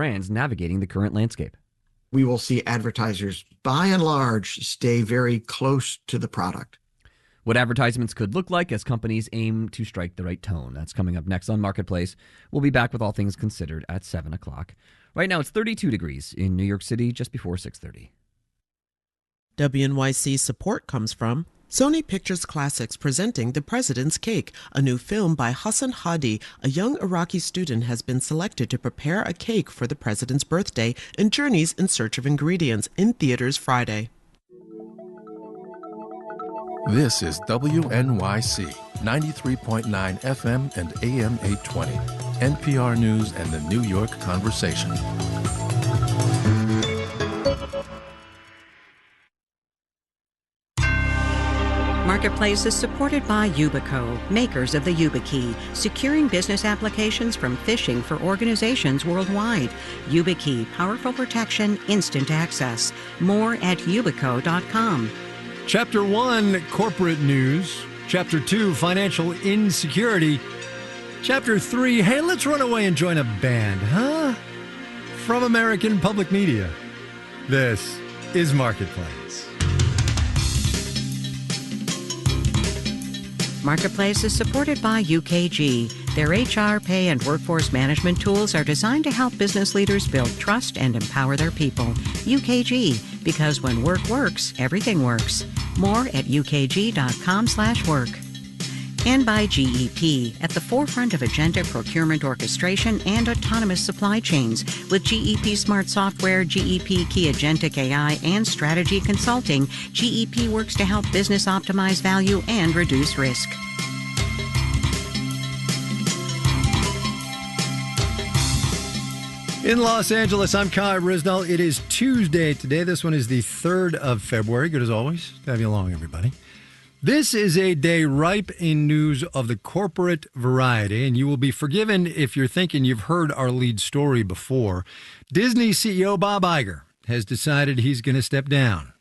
brands navigating the current landscape. We will see advertisers, by and large, stay very close to the product. What advertisements could look like as companies aim to strike the right tone. That's coming up next on Marketplace. We'll be back with all things considered at 7 o'clock. Right now, it's 32 degrees in New York City, just before 6:30. WNYC support comes from Sony Pictures Classics presenting The President's Cake, a new film by Hassan Hadi. A young Iraqi student has been selected to prepare a cake for the president's birthday and journeys in search of ingredients, in theaters Friday. This is WNYC 93.9 FM and AM 820, NPR News and the New York Conversation. Marketplace is supported by Yubico, makers of the YubiKey, securing business applications from phishing for organizations worldwide. YubiKey, powerful protection, instant access. More at yubico.com. Chapter 1, corporate news. Chapter 2, financial insecurity. Chapter 3, hey, let's run away and join a band, huh? From American Public Media, this is Marketplace. Marketplace is supported by UKG. Their HR, pay, and workforce management tools are designed to help business leaders build trust and empower their people. UKG, because when work works, everything works. More at ukg.com/work. And by GEP, at the forefront of agenda procurement orchestration and autonomous supply chains. With GEP Smart Software, GEP Key Agentic AI, and Strategy Consulting, GEP works to help business optimize value and reduce risk. In Los Angeles, I'm Kai Risnell. It is Tuesday today. This one is the 3rd of February. Good as always to have you along, everybody. This is a day ripe in news of the corporate variety, and you will be forgiven if you're thinking you've heard our lead story before. Disney CEO Bob Iger has decided he's going to step down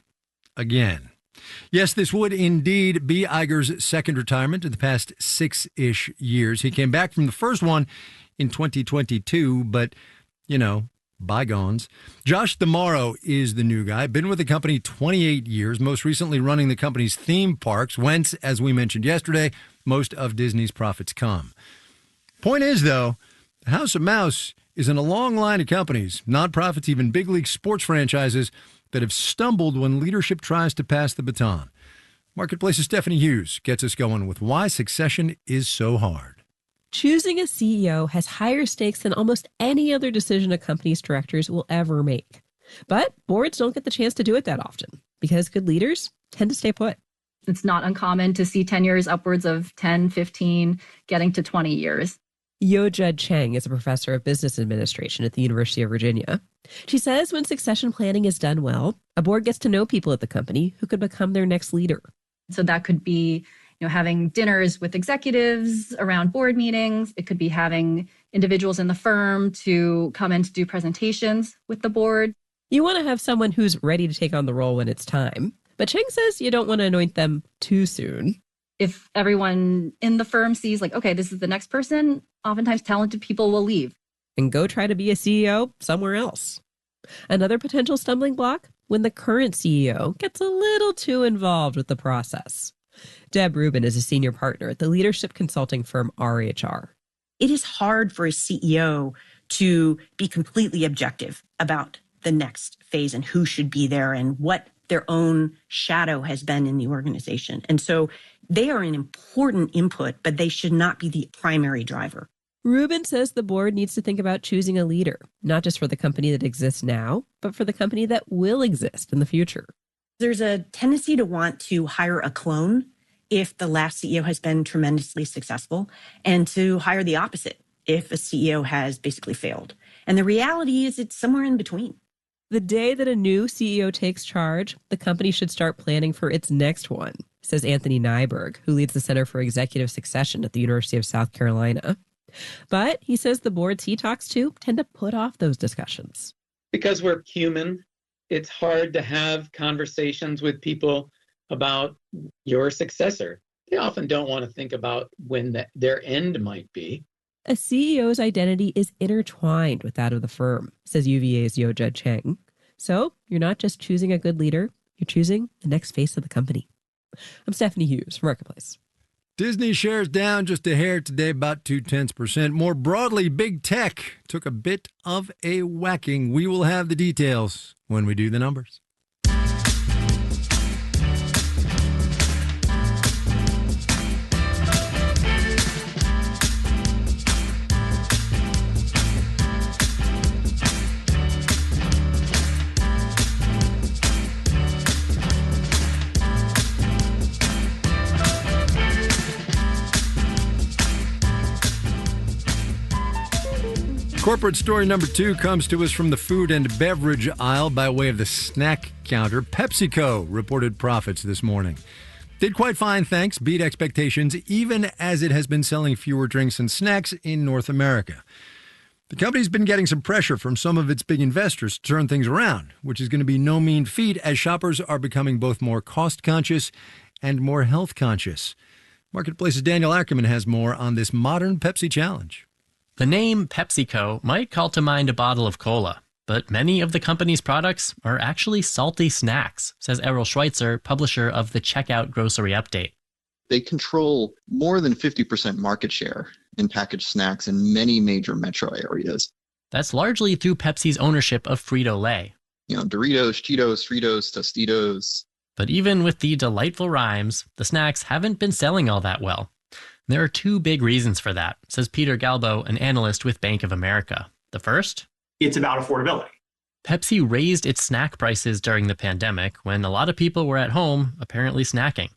again. Yes, this would indeed be Iger's second retirement in the past 6-ish years. He came back from the first one in 2022, but, you know, bygones. Josh D'Amaro is the new guy. Been with the company 28 years, most recently running the company's theme parks, whence, as we mentioned yesterday, most of Disney's profits come. Point is, though, the House of Mouse is in a long line of companies, nonprofits, even big league sports franchises, that have stumbled when leadership tries to pass the baton. Marketplace's Stephanie Hughes gets us going with why succession is so hard. Choosing a CEO has higher stakes than almost any other decision a company's directors will ever make. But boards don't get the chance to do it that often because good leaders tend to stay put. It's not uncommon to see tenures upwards of 10, 15, getting to 20 years. Yo-Jud Chang is a professor of business administration at the University of Virginia. She says when succession planning is done well, a board gets to know people at the company who could become their next leader. So that could be having dinners with executives around board meetings. It could be having individuals in the firm to come in to do presentations with the board. You want to have someone who's ready to take on the role when it's time. But Chang says you don't want to anoint them too soon. If everyone in the firm sees okay, this is the next person, oftentimes talented people will leave. And go try to be a CEO somewhere else. Another potential stumbling block, when the current CEO gets a little too involved with the process. Deb Rubin is a senior partner at the leadership consulting firm RHR. It is hard for a CEO to be completely objective about the next phase and who should be there and what their own shadow has been in the organization. And so they are an important input, but they should not be the primary driver. Rubin says the board needs to think about choosing a leader, not just for the company that exists now, but for the company that will exist in the future. There's a tendency to want to hire a clone if the last CEO has been tremendously successful, and to hire the opposite if a CEO has basically failed. And the reality is it's somewhere in between. The day that a new CEO takes charge, the company should start planning for its next one, says Anthony Nyberg, who leads the Center for Executive Succession at the University of South Carolina. But he says the boards he talks to tend to put off those discussions. Because we're human, it's hard to have conversations with people about your successor. They often don't want to think about when their end might be. A CEO's identity is intertwined with that of the firm, says UVA's Yoja Cheng. So you're not just choosing a good leader, you're choosing the next face of the company. I'm Stephanie Hughes from Marketplace. Disney shares down just a hair today, about 0.2%. More broadly, big tech took a bit of a whacking. We will have the details when we do the numbers. Corporate story number 2 comes to us from the food and beverage aisle by way of the snack counter. PepsiCo reported profits this morning. Did quite fine, thanks, beat expectations, even as it has been selling fewer drinks and snacks in North America. The company's been getting some pressure from some of its big investors to turn things around, which is going to be no mean feat as shoppers are becoming both more cost-conscious and more health-conscious. Marketplace's Daniel Ackerman has more on this modern Pepsi challenge. The name PepsiCo might call to mind a bottle of cola, but many of the company's products are actually salty snacks, says Errol Schweitzer, publisher of the Checkout Grocery Update. They control more than 50% market share in packaged snacks in many major metro areas. That's largely through Pepsi's ownership of Frito-Lay. Doritos, Cheetos, Fritos, Tostitos. But even with the delightful rhymes, the snacks haven't been selling all that well. There are 2 big reasons for that, says Peter Galbo, an analyst with Bank of America. The first? It's about affordability. Pepsi raised its snack prices during the pandemic when a lot of people were at home, apparently snacking.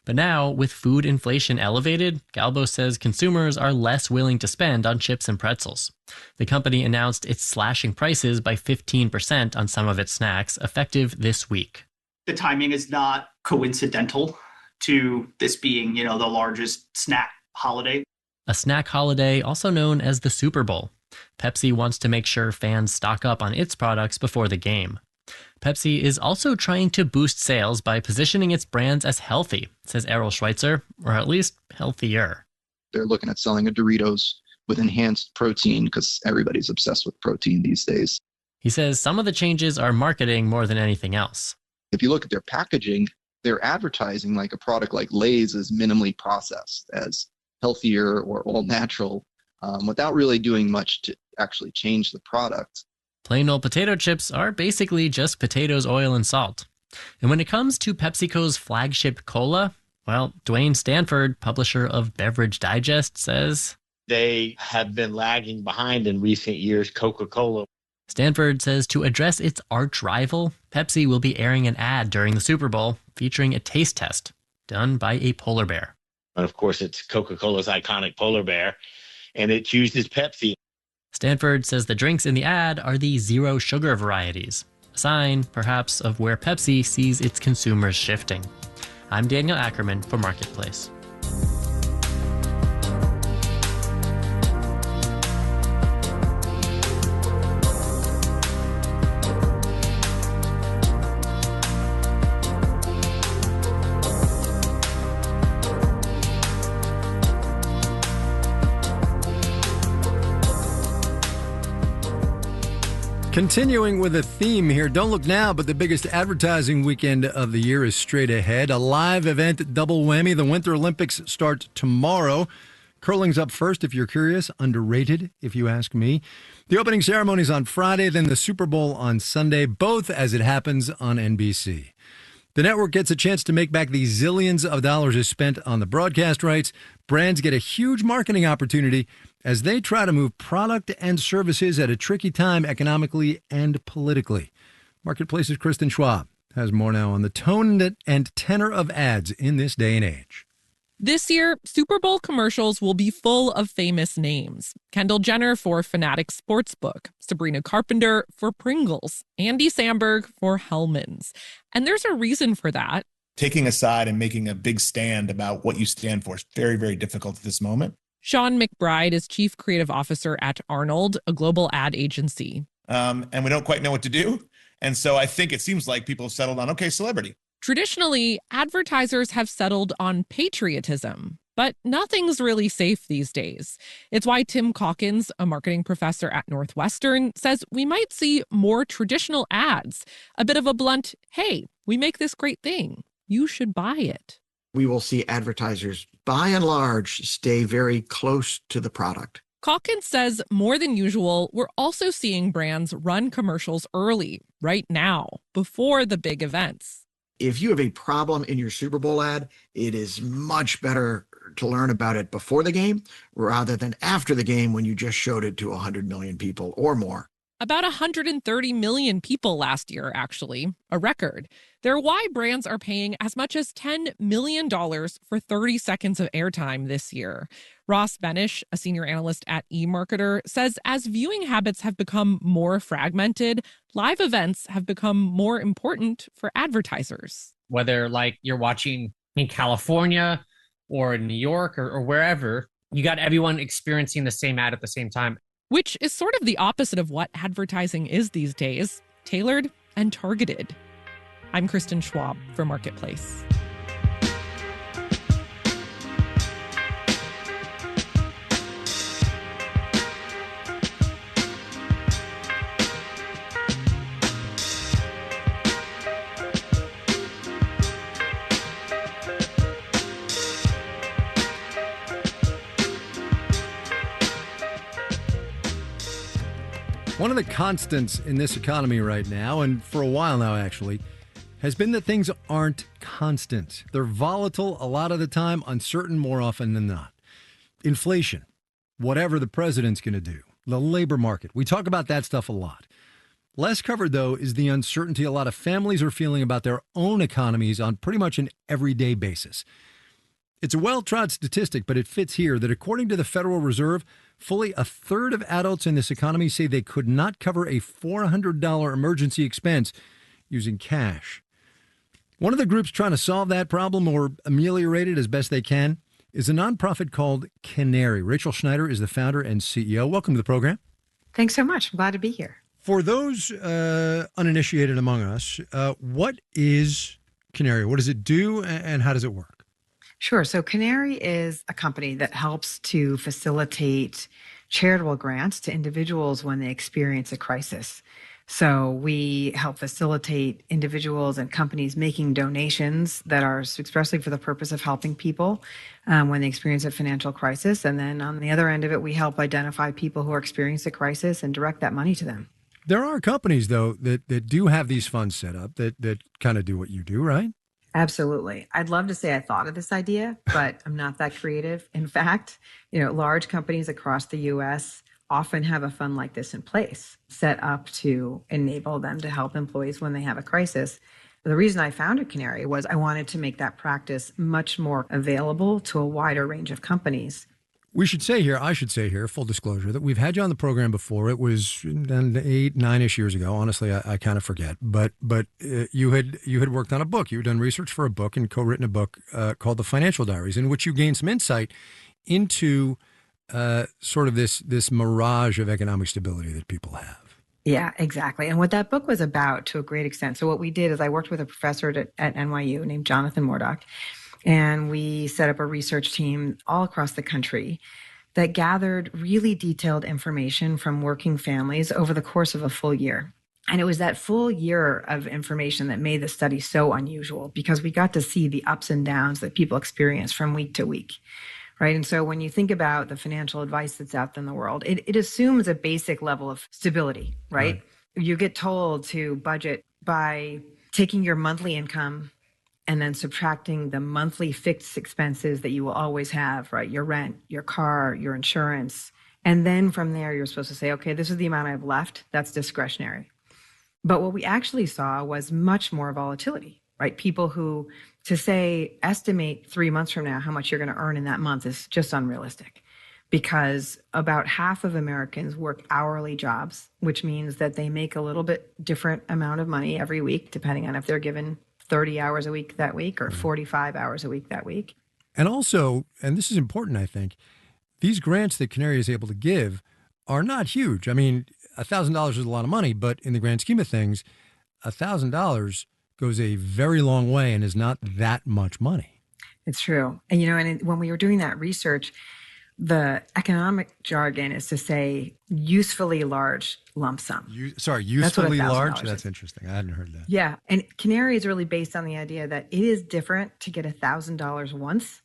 But now, with food inflation elevated, Galbo says consumers are less willing to spend on chips and pretzels. The company announced it's slashing prices by 15% on some of its snacks, effective this week. The timing is not coincidental to this being, the largest snack holiday. A snack holiday also known as the Super Bowl. Pepsi wants to make sure fans stock up on its products before the game. Pepsi is also trying to boost sales by positioning its brands as healthy, says Errol Schweitzer, or at least healthier. They're looking at selling a Doritos with enhanced protein because everybody's obsessed with protein these days. He says some of the changes are marketing more than anything else. If you look at their packaging, they're advertising like a product like Lay's is minimally processed, as healthier or all natural, without really doing much to actually change the product. Plain old potato chips are basically just potatoes, oil, and salt. And when it comes to PepsiCo's flagship cola, well, Dwayne Stanford, publisher of Beverage Digest, says they have been lagging behind in recent years Coca-Cola. Stanford says to address its arch rival, Pepsi will be airing an ad during the Super Bowl featuring a taste test done by a polar bear. And of course, it's Coca-Cola's iconic polar bear, and it chooses Pepsi. Stanford says the drinks in the ad are the zero sugar varieties, a sign, perhaps, of where Pepsi sees its consumers shifting. I'm Daniel Ackerman for Marketplace. Continuing with a theme here, don't look now, but the biggest advertising weekend of the year is straight ahead. A live event double whammy. The Winter Olympics start tomorrow. Curling's up first, if you're curious. Underrated, if you ask me. The opening ceremony's on Friday, then the Super Bowl on Sunday, both as it happens on NBC. The network gets a chance to make back the zillions of dollars it spent on the broadcast rights. Brands get a huge marketing opportunity as they try to move product and services at a tricky time economically and politically. Marketplace's Kristen Schwab has more now on the tone and tenor of ads in this day and age. This year, Super Bowl commercials will be full of famous names. Kendall Jenner for Fanatics Sportsbook, Sabrina Carpenter for Pringles, Andy Samberg for Hellmann's. And there's a reason for that. Taking a side and making a big stand about what you stand for is very, very difficult at this moment. Sean McBride is Chief Creative Officer at Arnold, a global ad agency. And we don't quite know what to do. And so I think it seems like people have settled on, okay, celebrity. Traditionally, advertisers have settled on patriotism. But nothing's really safe these days. It's why Tim Calkins, a marketing professor at Northwestern, says we might see more traditional ads. A bit of a blunt, hey, we make this great thing. You should buy it. We will see advertisers, by and large, stay very close to the product. Calkins says more than usual, we're also seeing brands run commercials early, right now, before the big events. If you have a problem in your Super Bowl ad, it is much better to learn about it before the game rather than after the game when you just showed it to 100 million people or more. About 130 million people last year, actually, a record. They're why brands are paying as much as $10 million for 30 seconds of airtime this year. Ross Benish, a senior analyst at eMarketer, says as viewing habits have become more fragmented, live events have become more important for advertisers. Whether like you're watching in California or in New York or wherever, you got everyone experiencing the same ad at the same time. Which is sort of the opposite of what advertising is these days, tailored and targeted. I'm Kristen Schwab for Marketplace. One of the constants in this economy right now, and for a while now actually, has been that things aren't constant. They're volatile a lot of the time, uncertain more often than not. Inflation, whatever the president's going to do, the labor market, we talk about that stuff a lot. Less covered, though, is the uncertainty a lot of families are feeling about their own economies on pretty much an everyday basis. It's a well-trod statistic, but it fits here that according to the Federal Reserve, fully a third of adults in this economy say they could not cover a $400 emergency expense using cash. One of the groups trying to solve that problem or ameliorate it as best they can is a nonprofit called Canary. Rachel Schneider is the founder and CEO. Welcome to the program. Thanks so much. I'm glad to be here. For those uninitiated among us, what is Canary? What does it do and how does it work? Sure. So Canary is a company that helps to facilitate charitable grants to individuals when they experience a crisis. So we help facilitate individuals and companies making donations that are expressly for the purpose of helping people when they experience a financial crisis. And then on the other end of it, we help identify people who are experiencing a crisis and direct that money to them. There are companies, though, that do have these funds set up that kind of do what you do, right? Absolutely. I'd love to say I thought of this idea, but I'm not that creative. In fact, large companies across the U.S. often have a fund like this in place, set up to enable them to help employees when they have a crisis. The reason I founded Canary was I wanted to make that practice much more available to a wider range of companies. I should say here, full disclosure, that we've had you on the program before. It was 8-9-ish years ago. Honestly, I kind of forget. But you had worked on a book. You had done research for a book and co-written a book called The Financial Diaries, in which you gained some insight into sort of this mirage of economic stability that people have. Yeah, exactly. And what that book was about to a great extent. So what we did is I worked with a professor at NYU named Jonathan Mordock. And we set up a research team all across the country that gathered really detailed information from working families over the course of a full year. And it was that full year of information that made the study so unusual because we got to see the ups and downs that people experience from week to week, right? And so when you think about the financial advice that's out there in the world, it assumes a basic level of stability, right? You get told to budget by taking your monthly income and then subtracting the monthly fixed expenses that you will always have, right? Your rent, your car, your insurance. And then from there, you're supposed to say, okay, this is the amount I've left. That's discretionary. But what we actually saw was much more volatility, right? People who, to say, estimate 3 months from now how much you're going to earn in that month is just unrealistic because about half of Americans work hourly jobs, which means that they make a little bit different amount of money every week, depending on if they're given 30 hours a week that week or 45 hours a week that week. And also, and this is important, I think, these grants that Canary is able to give are not huge. I mean, $1,000 is a lot of money, but in the grand scheme of things, $1,000 goes a very long way and is not that much money. It's true. And, and when we were doing that research, the economic jargon is to say usefully large lump sum. Usefully large? That's interesting. I hadn't heard that. Yeah. And Canary is really based on the idea that it is different to get $1,000 once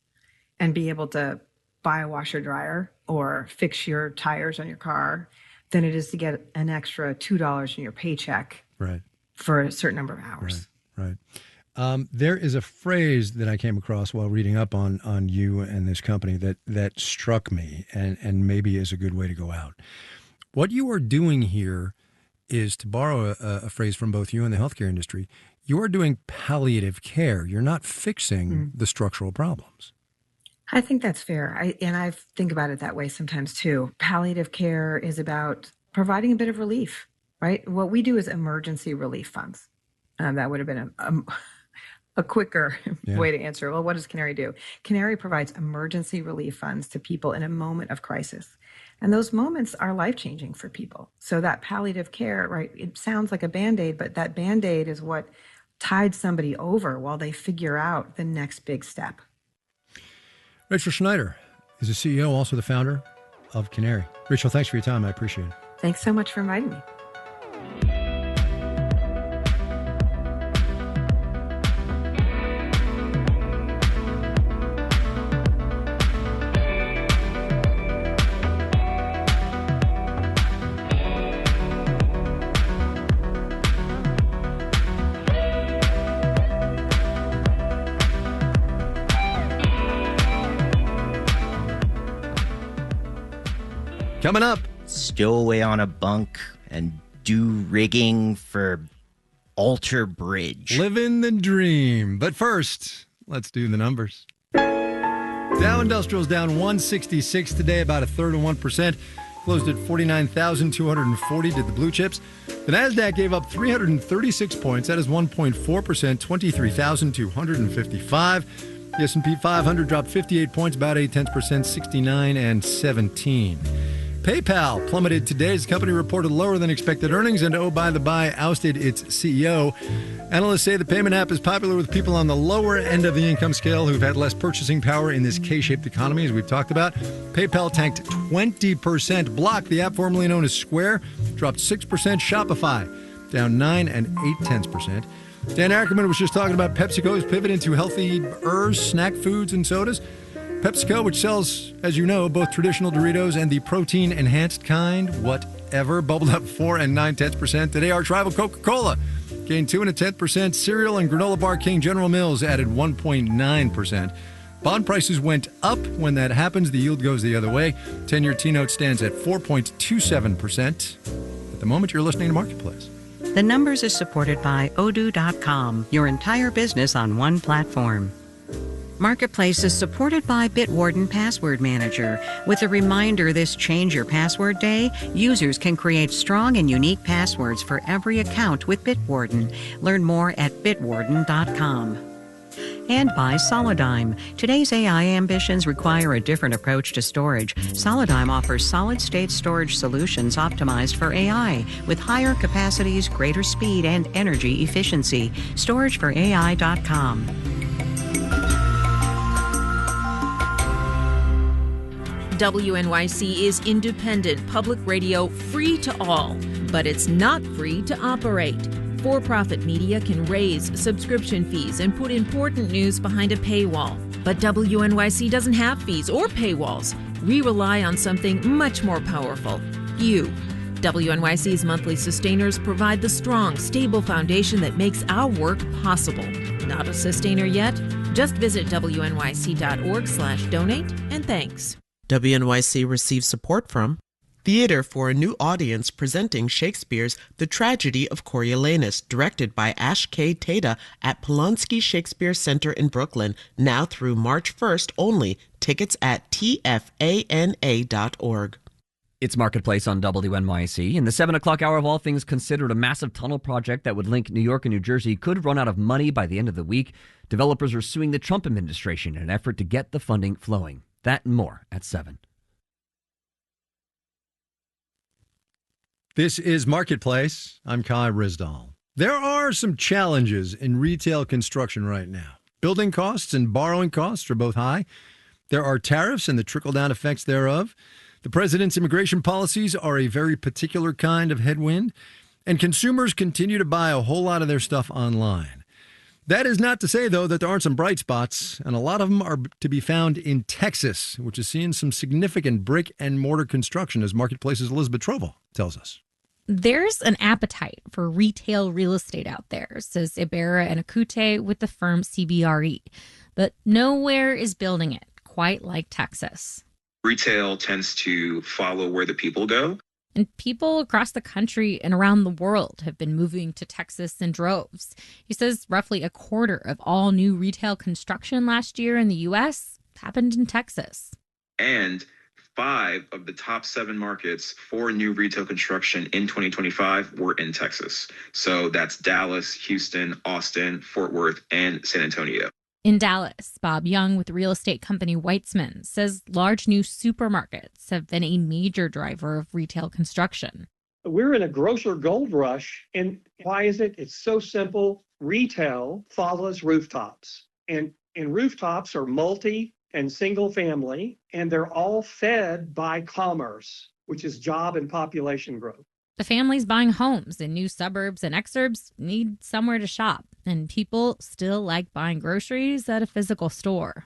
and be able to buy a washer dryer or fix your tires on your car than it is to get an extra $2 in your paycheck for a certain number of hours. Right. There is a phrase that I came across while reading up on you and this company that struck me and maybe is a good way to go out. What you are doing here is, to borrow a phrase from both you and the healthcare industry, you are doing palliative care. You're not fixing the structural problems. I think that's fair. I think about it that way sometimes too. Palliative care is about providing a bit of relief, right? What we do is emergency relief funds. That would have been a quicker way to answer. Well, what does Canary do? Canary provides emergency relief funds to people in a moment of crisis. And those moments are life-changing for people. So that palliative care, right, it sounds like a Band-Aid, but that Band-Aid is what tied somebody over while they figure out the next big step. Rachel Schneider is the CEO, also the founder of Canary. Rachel, thanks for your time. I appreciate it. Thanks so much for inviting me. Coming up, stowaway on a bunk and do rigging for Alter Bridge. Living the dream. But first, let's do the numbers. Dow Industrial's down 166 today, about a third of 1%. Closed at 49,240, did the blue chips. The NASDAQ gave up 336 points. That is 1.4%, 23,255. The S&P 500 dropped 58 points, about 0.8%, 69 and 17. PayPal plummeted today as the company reported lower than expected earnings and, oh, by the by, ousted its CEO. Analysts say the payment app is popular with people on the lower end of the income scale who've had less purchasing power in this K-shaped economy, as we've talked about. PayPal tanked 20%. Block, the app formerly known as Square, dropped 6%. Shopify down 9 and 0.8%. Dan Ackerman was just talking about PepsiCo's pivot into healthier snack foods and sodas. PepsiCo, which sells, as you know, both traditional Doritos and the protein-enhanced kind, whatever, bubbled up 4 and 9/10%. Today, our rival Coca-Cola gained 2 and 1/10%. Cereal and granola bar king General Mills added 1.9%. Bond prices went up. When that happens, the yield goes the other way. 10-year T-note stands at 4.27%. At the moment, you're listening to Marketplace. The Numbers is supported by Odoo.com, your entire business on one platform. Marketplace is supported by Bitwarden Password Manager. With a reminder this Change Your Password Day, users can create strong and unique passwords for every account with Bitwarden. Learn more at bitwarden.com. And by Solidigm. Today's AI ambitions require a different approach to storage. Solidigm offers solid-state storage solutions optimized for AI with higher capacities, greater speed, and energy efficiency. StorageForAI.com. WNYC is independent public radio, free to all, but it's not free to operate. For-profit media can raise subscription fees and put important news behind a paywall. But WNYC doesn't have fees or paywalls. We rely on something much more powerful, you. WNYC's monthly sustainers provide the strong, stable foundation that makes our work possible. Not a sustainer yet? Just visit WNYC.org/donate and thanks. WNYC receives support from Theater for a New Audience, presenting Shakespeare's The Tragedy of Coriolanus, directed by Ash K. Tata at Polonsky Shakespeare Center in Brooklyn, now through March 1st only. Tickets at tfana.org. It's Marketplace on WNYC. In the 7 o'clock hour of All Things Considered, a massive tunnel project that would link New York and New Jersey could run out of money by the end of the week. Developers are suing the Trump administration in an effort to get the funding flowing. That and more at 7. This is Marketplace. I'm Kai Ryssdal. There are some challenges in retail construction right now. Building costs and borrowing costs are both high. There are tariffs and the trickle-down effects thereof. The president's immigration policies are a very particular kind of headwind, and consumers continue to buy a whole lot of their stuff online. That is not to say, though, that there aren't some bright spots, and a lot of them are to be found in Texas, which is seeing some significant brick and mortar construction, as Marketplace's Elizabeth Troval tells us. There's an appetite for retail real estate out there, says Ibarra and Akute with the firm CBRE, but nowhere is building it quite like Texas. Retail tends to follow where the people go. And people across the country and around the world have been moving to Texas in droves. He says roughly a quarter of all new retail construction last year in the U.S. happened in Texas. And 5 of the top 7 markets for new retail construction in 2025 were in Texas. So that's Dallas, Houston, Austin, Fort Worth, and San Antonio. In Dallas, Bob Young with real estate company Weitzman says large new supermarkets have been a major driver of retail construction. We're in a grocer gold rush. And why is it? It's so simple. Retail follows rooftops. And rooftops are multi and single family, and they're all fed by commerce, which is job and population growth. The families buying homes in new suburbs and exurbs need somewhere to shop, and people still like buying groceries at a physical store.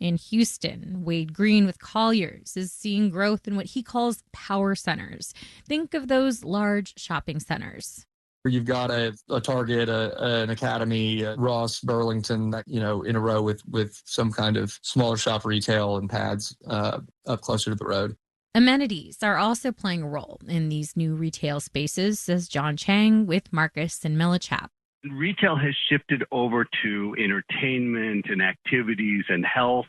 In Houston, Wade Green with Colliers is seeing growth in what he calls power centers. Think of those large shopping centers. You've got a Target, an Academy, Ross, Burlington, in a row with some kind of smaller shop retail and pads up closer to the road. Amenities are also playing a role in these new retail spaces, says John Chang with Marcus and Millichap. Retail has shifted over to entertainment and activities and health,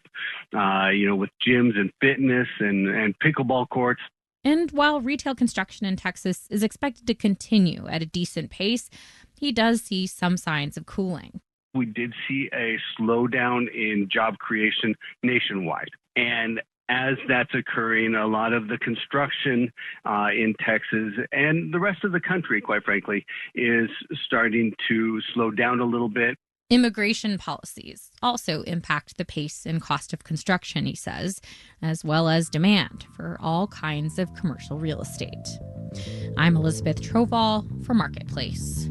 with gyms and fitness and pickleball courts. And while retail construction in Texas is expected to continue at a decent pace, he does see some signs of cooling. We did see a slowdown in job creation nationwide. And as that's occurring, a lot of the construction in Texas and the rest of the country, quite frankly, is starting to slow down a little bit. Immigration policies also impact the pace and cost of construction, he says, as well as demand for all kinds of commercial real estate. I'm Elizabeth Troval for Marketplace.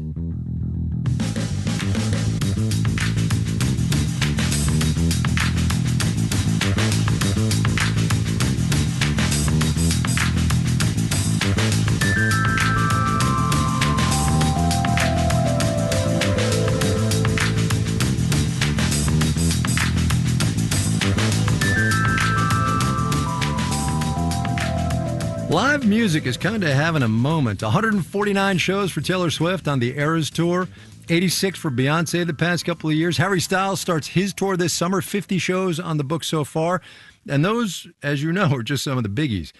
Live music is kind of having a moment. 149 shows for Taylor Swift on the Eras Tour, 86 for Beyonce the past couple of years. Harry Styles starts his tour this summer, 50 shows on the book so far. And those, as you know, are just some of the biggies.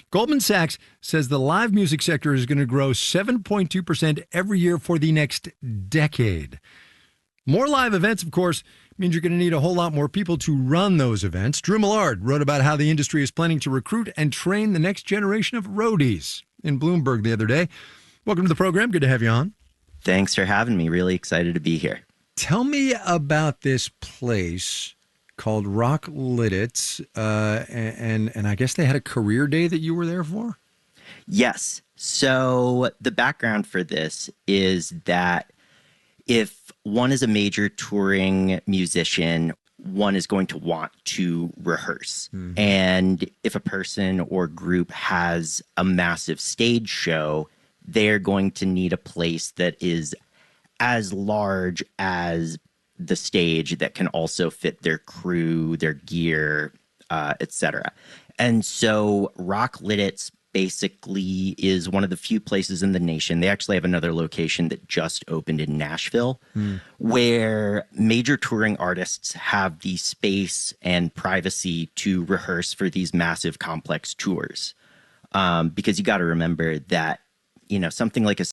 Goldman Sachs says the live music sector is going to grow 7.2% every year for the next decade. More live events, of course, means you're going to need a whole lot more people to run those events. Drew Millard wrote about how the industry is planning to recruit and train the next generation of roadies in Bloomberg the other day. Welcome to the program. Good to have you on. Thanks for having me. Really excited to be here. Tell me about this place called Rock Lidditz, and I guess they had a career day that you were there for? Yes. So the background for this is that if one is a major touring musician, one is going to want to rehearse. Mm-hmm. And if a person or group has a massive stage show, they're going to need a place that is as large as the stage that can also fit their crew, their gear, etc. And so Rock Lidditz basically is one of the few places in the nation. They actually have another location that just opened in Nashville, where major touring artists have the space and privacy to rehearse for these massive, complex tours. Because you got to remember that, something like a